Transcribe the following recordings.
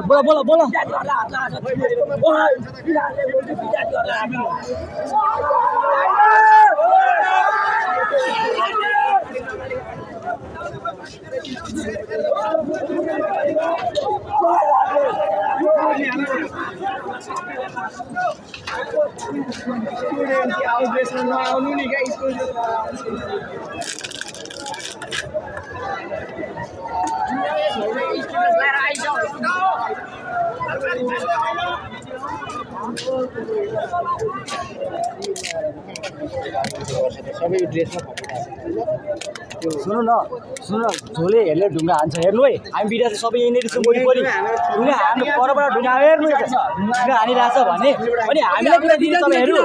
बोला बोला बोला सबै ड्रेसमा सुन्नु न झोले हेर्ने ढुङ्गा हान्छ हेर्नु है हामी बिदा चाहिँ सबै यहीँनिर छौँ वरिपरि ढुङ्गा हान्नु परबाट ढुङ्गा हेर्नु ढुङ्गा हानिरहेछ भने अनि हामीलाई कुरा दिने तपाईँहरू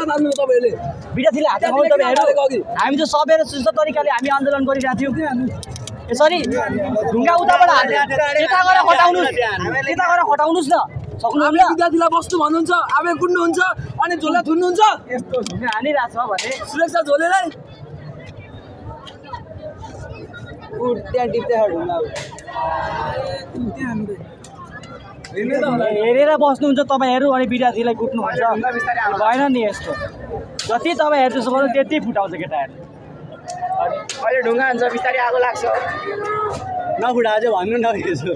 विद्यार्थीले हात उठाउनु तपाईँहरू हामी चाहिँ सबैले सुस्त तरिकाले हामी आन्दोलन गरिरहेको थियौँ यसरी ढुङ्गा उताबाट यता गएर हटाउनुहोस् न सक्नुहुन्न विद्यार्थीलाई बस्नु भन्नुहुन्छ आवेग कुट्नुहुन्छ अनि झोला थुन्नुहुन्छ यस्तो ढुङ्गा हानिरहेछ भने सुरक्षा झोलेलाई त्यहाँ टिप्दै ढुङ्गा हेरेर बस्नुहुन्छ तपाईँहरू अनि विद्यार्थीलाई कुट्नुहुन्छ भएन नि यस्तो जति तपाईँहरू त्यसो गर्नु त्यति फुटाउँछ केटाहरू अहिले ढुङ्गा हान्छ बिस्तारै आगो लाग्छ नफुटा चाहिँ भन्नु न यसो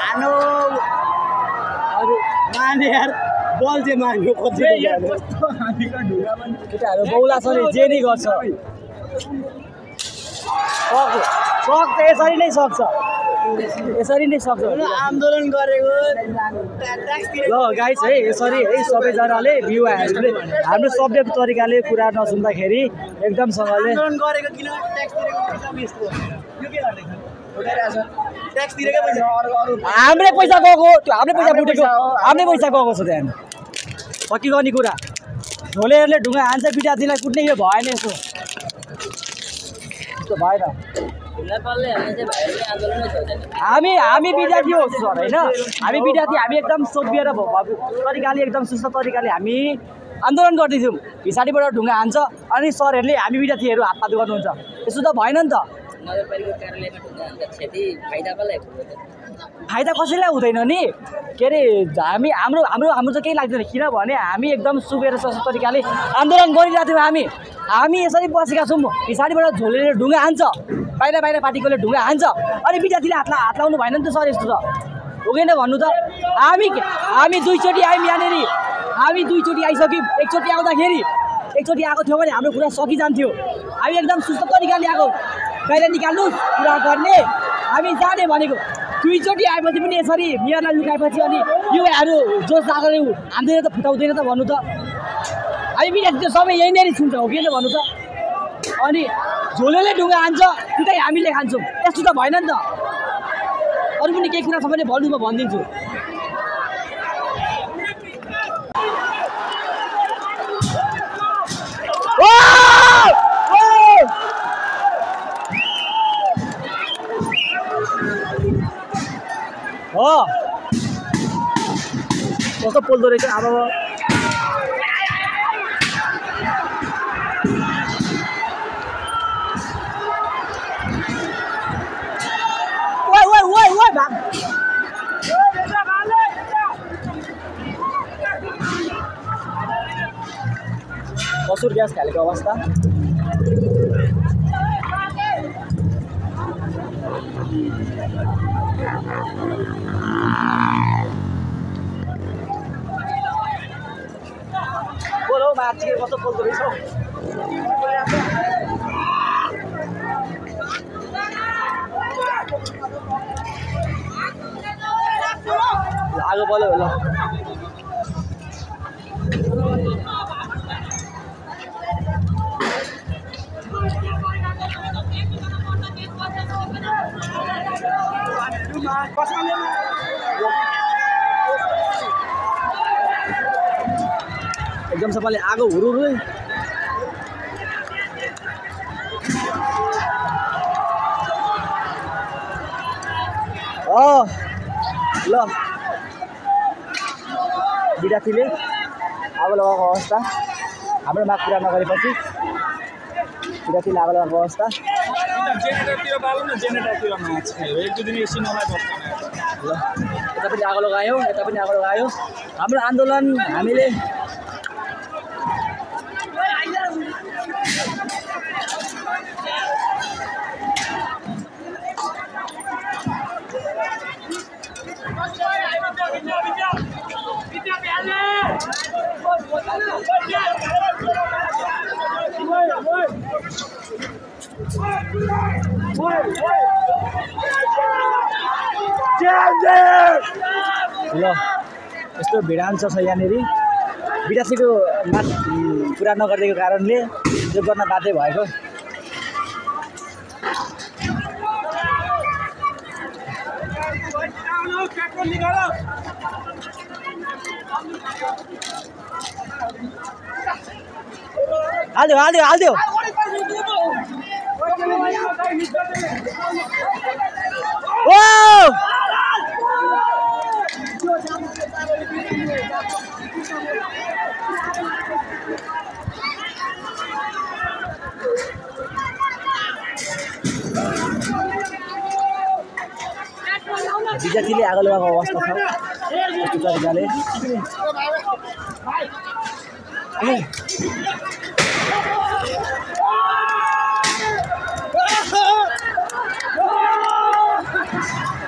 आनो अरू माने यार बल चाहिँ मान्यो केटाहरू बौला छ नि जे नि गर्छ सक्छ यसरी नै सक्छ आन्दोलन गरेको ल गाइस है यसरी है सबैजनाले युवाहरूले हाम्रो सभ्य तरिकाले कुरा नसुन्दाखेरि एकदमसँगले आन्दोलन गरेको किन ट्याक्स तिरेको यो के गर्दैछ उठाइरहेछ ट्याक्स तिरेकै पैसा हाम्रै पैसा गएको त्यो हाम्रै पैसा फुटेको हाम्रै पैसा गएको छ त्यहाँ पक्की गर्ने कुरा झोलेहरूले ढुङ्गा हान्छ विद्यार्थीलाई कुट्ने यो भएन यसो भएन हामी विद्यार्थी हो सर होइन हामी विद्यार्थी हामी एकदम सभ्य र तरिकाले एकदम सुस्त तरिकाले हामी आन्दोलन गर्दैथ्यौँ पछाडिबाट ढुङ्गा हान्छ अनि सरहरूले हामी विद्यार्थीहरू हातपात गर्नुहुन्छ यसो त भएन नि त फाइदा कसैलाई हुँदैन नि के अरे हाम्रो चाहिँ केही लाग्दैन किनभने हामी एकदम सुबेर सस्तो तरिकाले आन्दोलन गरिरहेको थियौँ हामी यसरी बसेका छौँ पछाडिबाट झोलेर ढुङ्गा हान्छ बाहिर पार्टीकोले ढुङ्गा हान्छ अनि विद्यार्थीले हात लाउनु भएन नि त सर यस्तो त हो कि भन्नु त हामी दुईचोटि आयौँ यहाँनिर हामी दुईचोटि आइसक्यौँ एकचोटि आउँदाखेरि एकचोटि आएको थियो भने हाम्रो कुरा सकिजान्थ्यो हामी एकदम सुस्त तरिकाले आएको बाहिर निकाल्नु कुरा गर्ने हामी जाने भनेको दुईचोटि आएपछि पनि यसरी मेयरलाई लुकाएपछि अनि युवाहरू जोस लागेर हान्दैन त फुटाउँदैन त भन्नु त हामी विद्यार्थी सबै यहीँनिर छुन्छ हो कि भन्नु त अनि झोलेले ढुङ्गा हान्छ उतै हामीले खान्छौँ यस्तो त भएन नि त अरू पनि केही कुरा छ भने भन्नु म भनिदिन्छु हो कस्तो पोल्दो रहेछ अब कसुर ग्यास खालेको अवस्था बोलो माथि कस्तो पोल्दो रहेछ आगो बोल्यो ल एकदम सबैले आगो हुरुरु ल विद्यार्थीले आगो लगाएको अवस्था हाम्रो माग पुरा नगरेपछि विद्यार्थीले आगो लगाएको अवस्था जेनेरेटरतिर बालौँ न जेनेरेटरतिर म्याच एक दुई दिन एकछिन मलाई बस्दैन ल यता पनि आगो लगायो यता पनि आगो लगायो हाम्रो आन्दोलन हामीले ल यस्तो भिडान्छ छ यहाँनिर बिरासीको म्याच पुरा नगरिदिएको कारणले यो गर्न बाध्य भएको हाल्दियो हाल्दियो हाल्दियो ओ विद्यार्थीले आगो लगाएको अवस्था छ यस्तो तरिकाले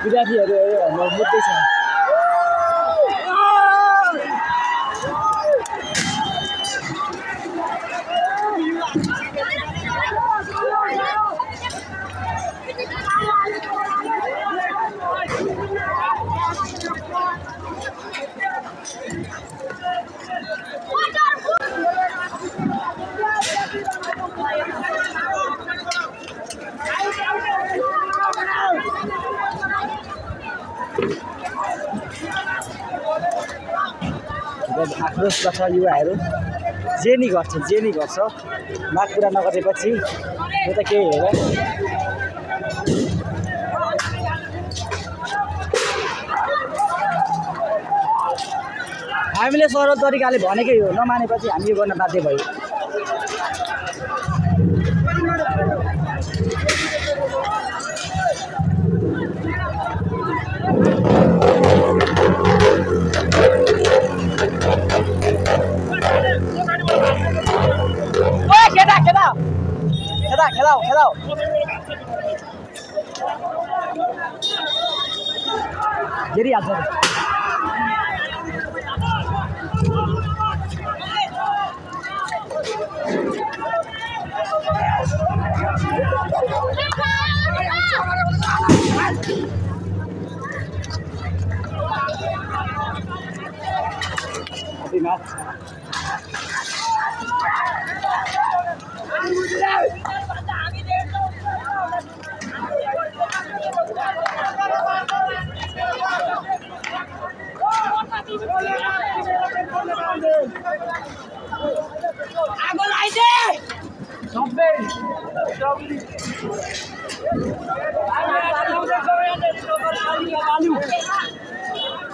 विद्यार्थीहरू मुद्दै छ आक्रोश गर्छ युवाहरू जे नि गर्छ माग पुरा नगरेपछि यो त केही होइन हामीले सरल तरिकाले भनेकै हो नमानेपछि हामी यो गर्न बाध्य भयो खेलाओ गिरिहाल्छ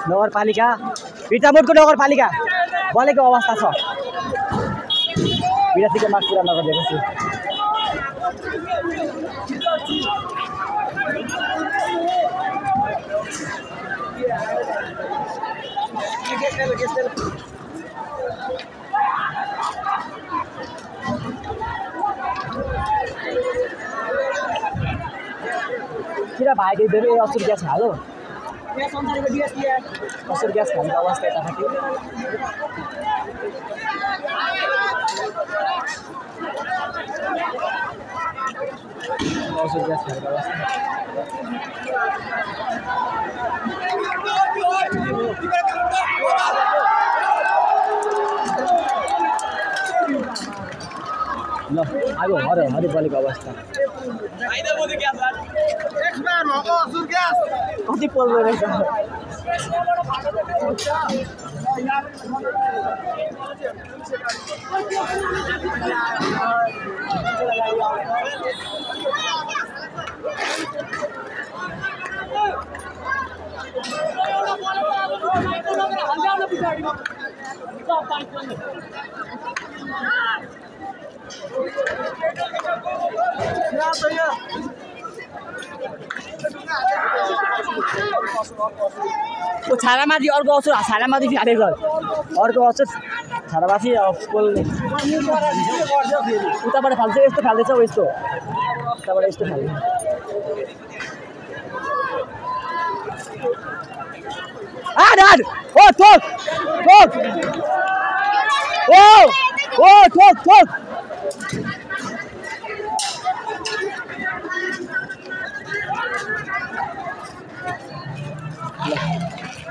नगरपालिका भिटामोडको नगरपालिका बलेको अवस्था छ विरासीको माग पुरा नगरिदिएपछि किन भाइले धेरै असुर ग्यास खायो असुर ग्यास खाने अवस्था यता थियो असुर ग्यास खाने अवस्था ल आगो हरे बलेको अवस्था कति पोल्दो रहेछ ओ छानामाथि अर्को असुर छानामाथि फालेको अर्को असुर छानामाथि पोल्ने उताबाट फाल्छ यस्तो फाल्दैछ यस्तो उताबाट यस्तो फाल्छ आड ओ ठोक ठोक ओ ठोक ठोक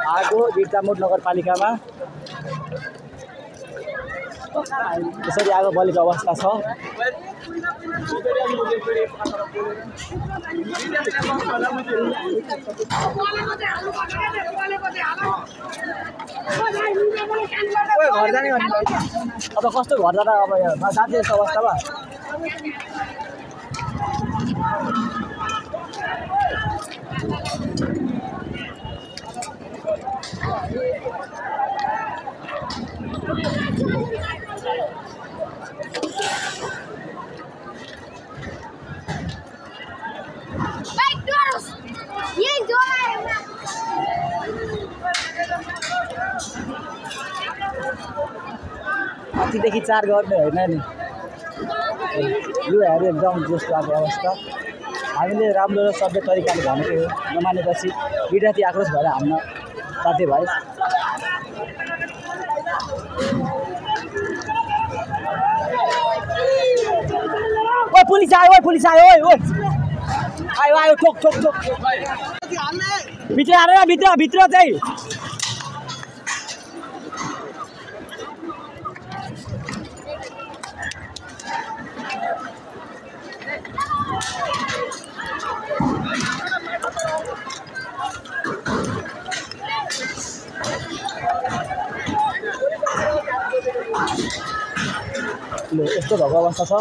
आगो बिर्तामोड नगरपालिकामा यसरी आगो बलेको अवस्था छ अब कस्तो घर जाँदा अब जान्छ यस्तो अवस्थामा माथिदेखि 4 गर्ने होइन नि यो हेरे एकदम जोस लाग्ने अवस्था हामीले राम्रो र सभ्य तरिकाले भनेको हो नमानेपछि विद्यार्थी आक्रोश भएर हान्न बाध्य भए ओ पुलिस आयो ओइ आयो ठोक ठोक ठोक भित्र हालेर भित्र चाहिँ यस्तो भएको अवस्था छ